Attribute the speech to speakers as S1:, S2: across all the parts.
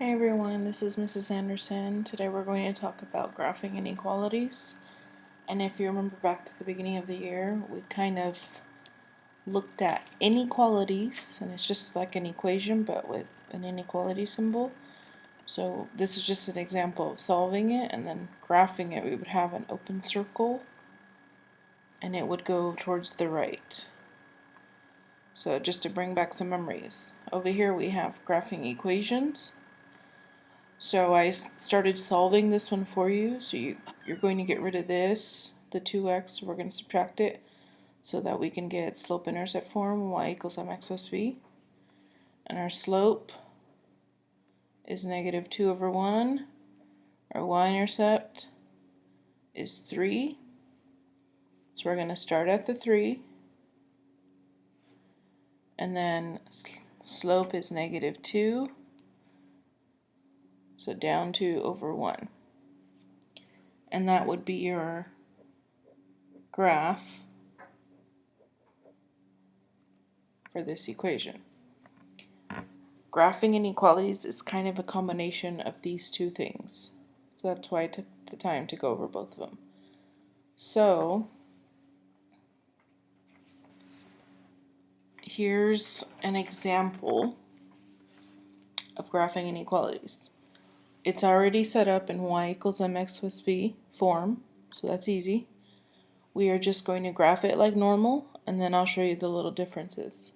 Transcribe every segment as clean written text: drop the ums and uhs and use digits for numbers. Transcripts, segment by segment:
S1: Hey everyone, this is Mrs. Anderson. Today we're going to talk about graphing inequalities. And if you remember back to the beginning of the year, we kind of looked at inequalities, and it's just like an equation but with an inequality symbol. So this is just an example of solving it, and then graphing it, we would have an open circle and it would go towards the right. So just to bring back some memories. Over here we have graphing equations. So I started solving this one for you. So you're going to get rid of this, the 2x, so we're going to subtract it so that we can get slope-intercept form, y equals mx plus b. And our slope is negative 2 over 1. Our y-intercept is 3. So we're going to start at the 3. And then slope is negative 2. So down 2 over 1. And that would be your graph for this equation. Graphing inequalities is kind of a combination of these two things. So that's why I took the time to go over both of them. So here's an example of graphing inequalities. It's already set up in y equals mx plus b form, so that's easy. We are just going to graph it like normal, and then I'll show you the little differences.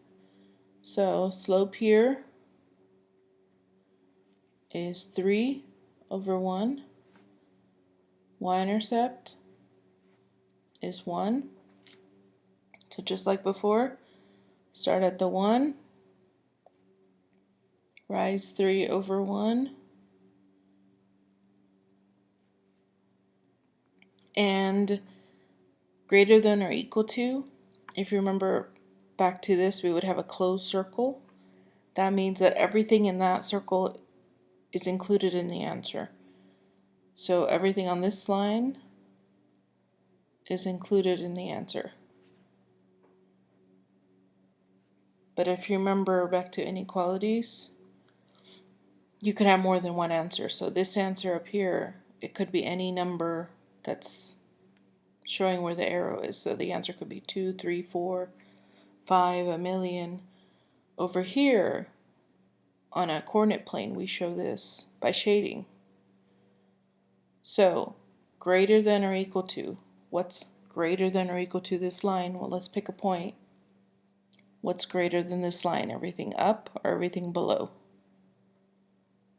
S1: So slope here is 3 over 1. Y-intercept is 1. So just like before, start at the 1, rise 3 over 1, and greater than or equal to. If you remember back to this, we would have a closed circle. That means that everything in that circle is included in the answer. So everything on this line is included in the answer. But if you remember back to inequalities, you could have more than one answer. So this answer up here, it could be any number that's showing where the arrow is. So the answer could be 2, 3, 4, 5, a million. Over here, on a coordinate plane, we show this by shading. So, greater than or equal to. What's greater than or equal to this line? Well, let's pick a point. What's greater than this line? Everything up or everything below?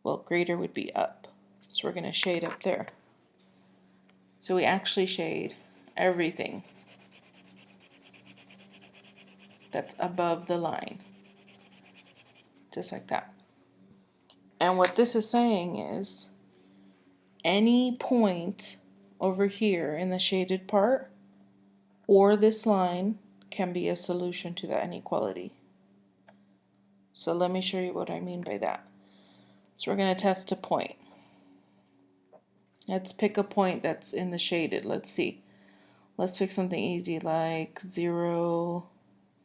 S1: Well, greater would be up. So we're going to shade up there. So we actually shade everything that's above the line. Just like that. And what this is saying is any point over here in the shaded part or this line can be a solution to that inequality. So let me show you what I mean by that. So we're going to test a point. Let's pick a point that's in the shaded. Let's see. Let's pick something easy like 0,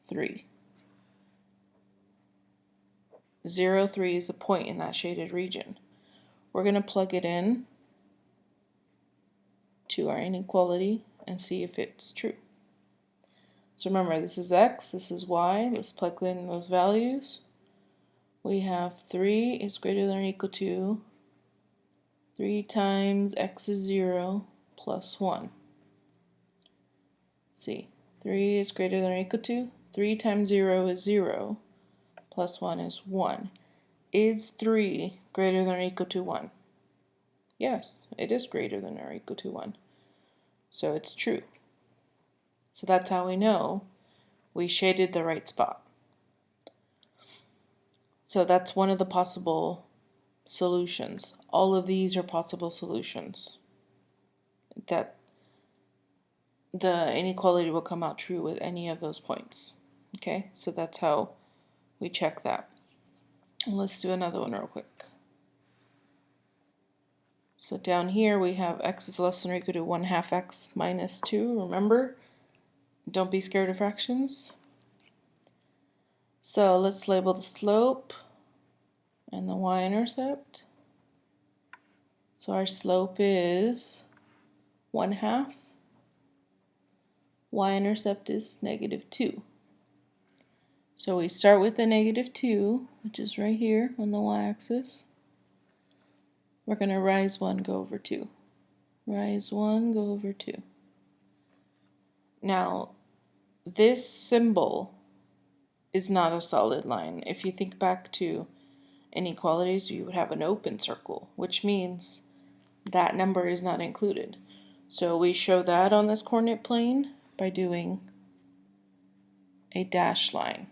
S1: 3. 0, 3 is a point in that shaded region. We're going to plug it in to our inequality and see if it's true. So remember, this is x, this is y. Let's plug in those values. We have 3 is greater than or equal to 3 times x is 0 plus 1. Let's see, 3 is greater than or equal to 3 times 0 is 0 plus 1 is 1. Is 3 greater than or equal to 1? Yes, it is greater than or equal to 1. So it's true. So that's how we know we shaded the right spot. So that's one of the possible solutions. All of these are possible solutions. That the inequality will come out true with any of those points. Okay, so that's how we check that. Let's do another one real quick. So down here we have x is less than or equal to 1/2 x minus 2. Remember, don't be scared of fractions. So let's label the slope and the y-intercept. So our slope is 1/2. Y-intercept is -2. So we start with the -2, which is right here on the y-axis. We're going to rise 1, go over 2. Rise 1, go over 2. Now, this symbol is not a solid line. If you think back to inequalities, you would have an open circle, which means that number is not included. So we show that on this coordinate plane by doing a dashed line.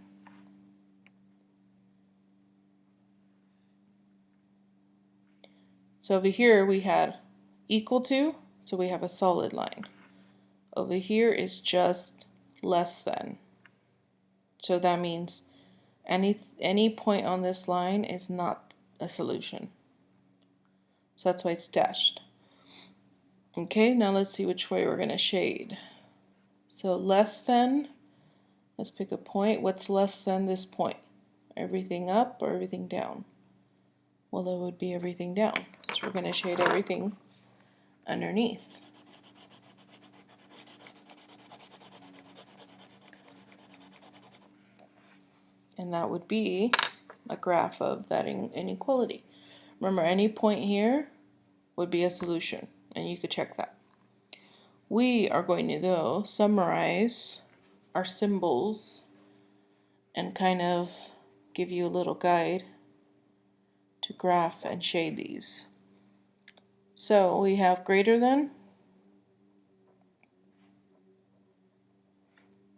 S1: So over here we had equal to, so we have a solid line. Over here is just less than. So that means any point on this line is not a solution. So that's why it's dashed. Okay, now let's see which way we're going to shade. So less than, let's pick a point. What's less than this point? Everything up or everything down? Well, it would be everything down. So we're going to shade everything underneath. And that would be a graph of that inequality. Remember, any point here would be a solution, and you could check that. We are going to, though, summarize our symbols and kind of give you a little guide to graph and shade these. So we have greater than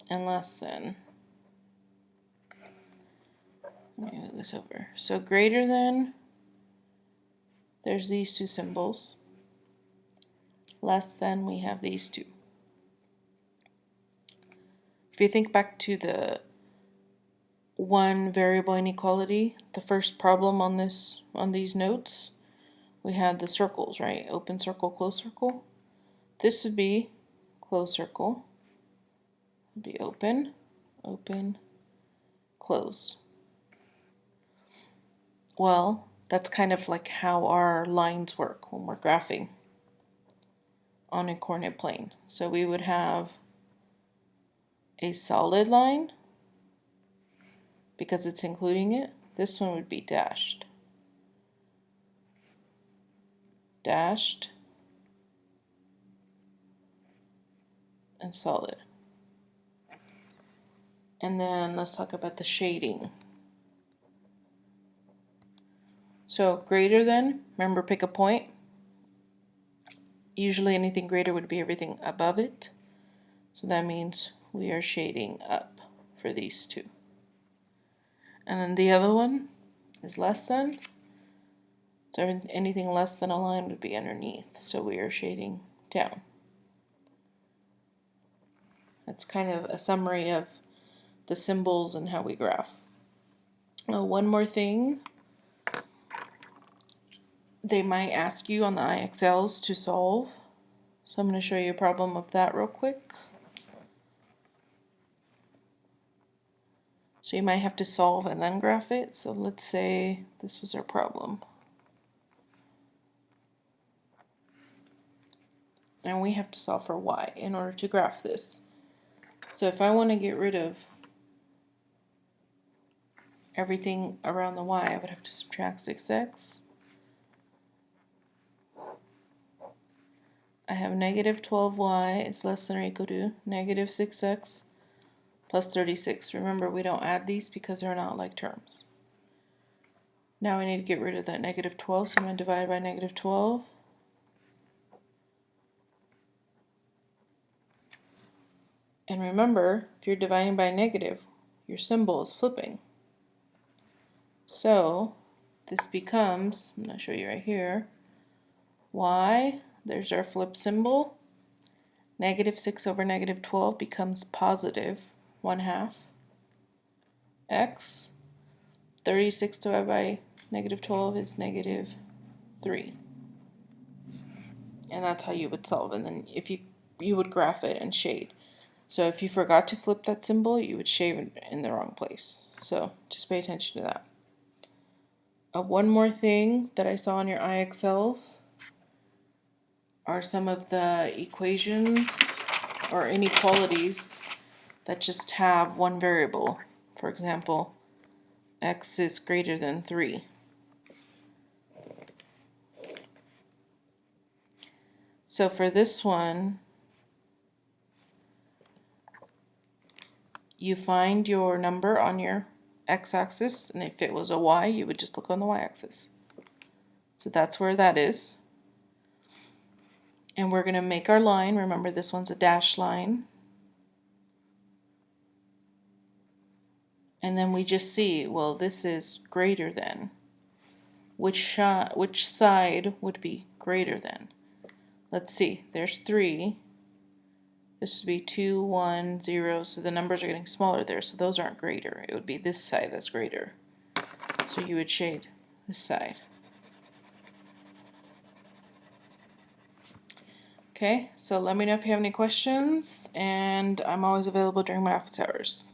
S1: and less than. Let me move this over. So greater than, there's these two symbols. Less than, we have these two. If you think back to the one variable inequality, the first problem on these notes, we had the circles, right? Open circle, closed circle. This would be closed circle. It would be open, open, close. Well, that's kind of like how our lines work when we're graphing on a coordinate plane. So we would have a solid line because it's including it. This one would be dashed. Dashed and solid. And then let's talk about the shading. So greater than, remember, pick a point. Usually anything greater would be everything above it. So that means we are shading up for these two. And then the other one is less than. So anything less than a line would be underneath. So we are shading down. That's kind of a summary of the symbols and how we graph. One more thing. They might ask you on the IXLs to solve. So I'm going to show you a problem of that real quick. So you might have to solve and then graph it. So let's say this was our problem. And we have to solve for y in order to graph this. So if I want to get rid of everything around the y, I would have to subtract 6x. I have negative 12y is less than or equal to negative 6x plus 36. Remember, we don't add these because they're not like terms. Now I need to get rid of that negative 12, so I'm going to divide by negative 12. And remember, if you're dividing by a negative, your symbol is flipping. So this becomes, I'm going to show you right here, y, there's our flip symbol. Negative 6 over negative 12 becomes positive 1/2. X, 36 divided by negative 12 is negative 3. And that's how you would solve. And then if you would graph it and shade. So if you forgot to flip that symbol, you would shade it in the wrong place. So just pay attention to that. One more thing that I saw on your IXLs are some of the equations or inequalities that just have one variable. For example, x is greater than 3. So for this one, you find your number on your x-axis, and if it was a y, you would just look on the y-axis. So that's where that is. And we're going to make our line. Remember, this one's a dashed line. And then we just see, well, this is greater than. Which side would be greater than? Let's see, there's 3. This would be 2, 1, 0, so the numbers are getting smaller there, so those aren't greater. It would be this side that's greater. So you would shade this side. Okay, so let me know if you have any questions, and I'm always available during my office hours.